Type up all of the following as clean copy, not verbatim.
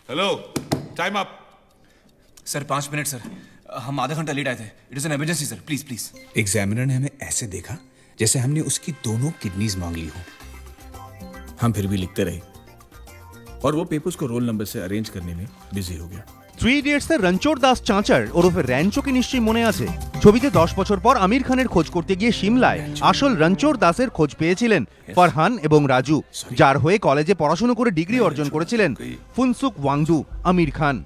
Hello, time up. Sir 5 minute sir, हम आधा घंटा लेट आए थे। It is an emergency sir, please please. Examiner ने हमें ऐसे देखा जैसे हमने उसकी दोनों किडनीज मांग ली हो। हम फिर भी लिखते रहे और वो पेपर्स को रोल नंबर से अरेंज करने में बिजी हो गया। 3 ইডিয়টসের রণছোড় দাস চাঁচার ওরফে র্যাঞ্চোকে নিশ্চয়ই মনে আছে। ছবিতে 10 বছর পর আমির খানের খোঁজ করতে গিয়ে সিমলায় আসল রণছোড় দাসের খোঁজ পেয়েছিলেন ফরহান এবং রাজু, যার হয়ে কলেজে পড়াশোনা করে ডিগ্রি অর্জন করেছিলেন Phunsukh Wangdu Aamir Khan.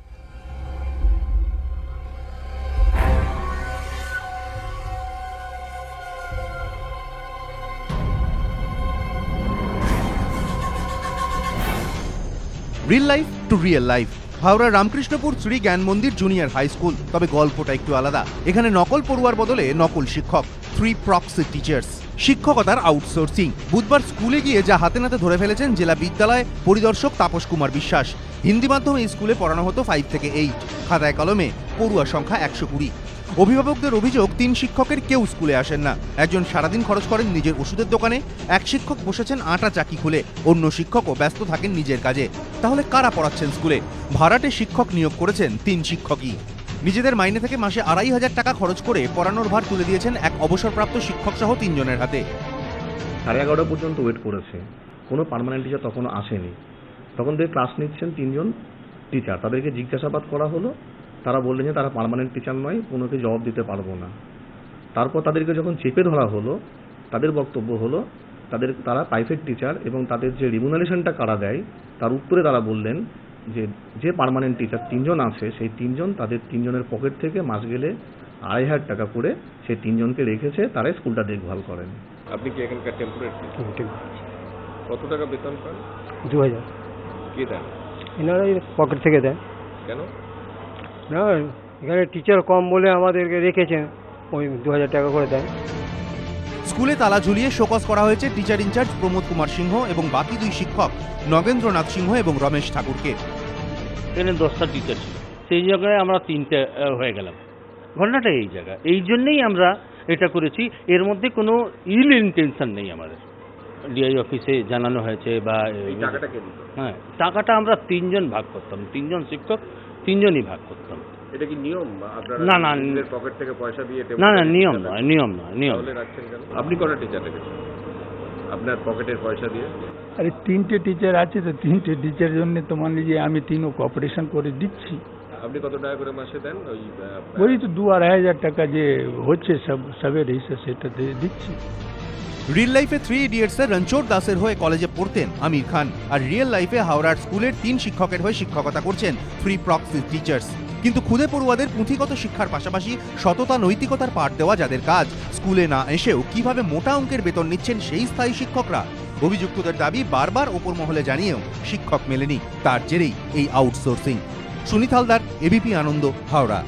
Reel life to real life. Howrah Ramkrishnapur Shri Gyan Mandir junior high school, তবে গল্পটা একটু আলাদা। এখানে নকল পড়ুয়ার বদলে নকল শিক্ষক, 3 প্রক্সি টিচার্স। শিক্ষকতার আউটসোর্সিং। বুধবার স্কুলে গিয়ে যা হাতে নাতে ধরে ফেলেছেন জেলা বিদ্যালয় পরিদর্শক তাপস কুমার বিশ্বাস। হিন্দি মাধ্যমে এই স্কুলে পড়ানো হতো 5 থেকে 8। খাতায় কলমে পড়ুয়া সংখ্যা 120। অভিভাবকদের অভিযোগ 3 শিক্ষকের কেউ স্কুলে আসেন না। একজন সারাদিন খরচ করেন নিজের ওষুধের দোকানে, এক শিক্ষক বসেছেন আটা চাকি খুলে, অন্য শিক্ষকও ব্যস্ত থাকেন নিজের কাজে। তাহলে কারা পড়াচ্ছেন স্কুলে? ভাড়াটে শিক্ষক নিয়োগ করেছেন 3 শিক্ষকই। নিজেদের মাইনে থেকে মাসে 2500 টাকা খরচ করে পড়ানোর ভার তুলে দিয়েছেন এক অবসরপ্রাপ্ত শিক্ষক সহ 3 জনের হাতে। 11:30 পর্যন্ত ওয়েট করেছে, কোনো পার্মানেন্ট টিচার তখনও আসেনি। তখন থেকে ক্লাস নিচ্ছেন 3 জন টিচার। তাদেরকে জিজ্ঞাসাবাদ করা হলো, তারা বললেন যে তারা পার্মানেন্ট টিচার নয়, কোনোকে জবাব দিতে পারবো না। তারপর তাদেরকে যখন চেপে ধরা হলো, তাদের বক্তব্য হলো তারা প্রাইভেট টিচার এবং তাদের যে রিমুনারেশনটা কারা দেয় তার উত্তরে তারা বললেন যে পার্মানেন্ট টিচার 3 জন আছে, সেই 3 জন তাদের 3 জনের পকেট থেকে মাস গেলে 2500 টাকা করে সেই 3 জনকে রেখেছে, তারাই স্কুলটা দেখভাল করেন। আপনি কি এখানকার টেম্পোরারি? কত টাকা বেতন পান? 2000। কে দেন? এনারা পকেট থেকে দেন। কেন? না, এখানে টিচার কম বলে আমাদেরকে রেখেছেন, ওই 2000 টাকা করে দেন। স্কুলে তালা ঝুলিয়ে শোকজ করা হয়েছে টিচার ইনচার্জ প্রমোদ কুমার সিংহ এবং বাকি 2 শিক্ষক নগেন্দ্রনাথ সিংহ এবং রমেশ ঠাকুরকে। এখানে 10টা টিচার ছিল, সেই জায়গায় আমরা 3টে হয়ে গেলাম। ঘটনাটা এই জায়গা, এই জন্যই আমরা এটা করেছি। এর মধ্যে কোনো ইল ইন্টেনশন নেই আমাদের। ডিআই অফিসে জানানো হয়েছে বা হ্যাঁ, টাকাটা আমরা 3 জন ভাগ করতাম, 3 জন শিক্ষক 3 জনই ভাগ করতাম। এটা কি নিয়ম? না না, নিজের পকেট থেকে পয়সা দিয়ে? না না, নিয়ম নয়, নিয়ম নয়, নিয়ম। তাহলে রাখছেন কেন? আপনি কটা টিচার রেখেছেন আপনার পকেটের পয়সা দিয়ে? আরে 3টে টিচার আছে, তো 3টে টিচার জন্য তো মান লিজিয়ে আমি 3ও কোঅপারেশন করে দিচ্ছি। আপনি কত টাকা করে মাসে দেন? ওই তো 2-2500 টাকা যে হচ্ছে সবের হিসেবে সেটা দিচ্ছি। রিল লাইফে 3 ইডিয়টসের রণছোড় দাসের হয়ে কলেজে পড়তেন আমির খান, আর রিয়েল লাইফে হাওড়ার স্কুলের 3 শিক্ষকের হয়ে শিক্ষকতা করছেন 3 প্রক্সি টিচার্স। কিন্তু খুদে পড়ুয়াদের পুঁথিগত শিক্ষার পাশাপাশি সততা নৈতিকতার পাঠ দেওয়া যাদের কাজ, স্কুলে না এসেও কিভাবে মোটা অঙ্কের বেতন নিচ্ছেন সেই স্থায়ী শিক্ষকরা। অভিযুক্তদের দাবি বারবার ওপর মহলে জানিয়েও শিক্ষক মেলেনি, তার জেরেই এই আউটসোর্সিং। সুনীত হালদার, এবিপি আনন্দ, হাওড়া।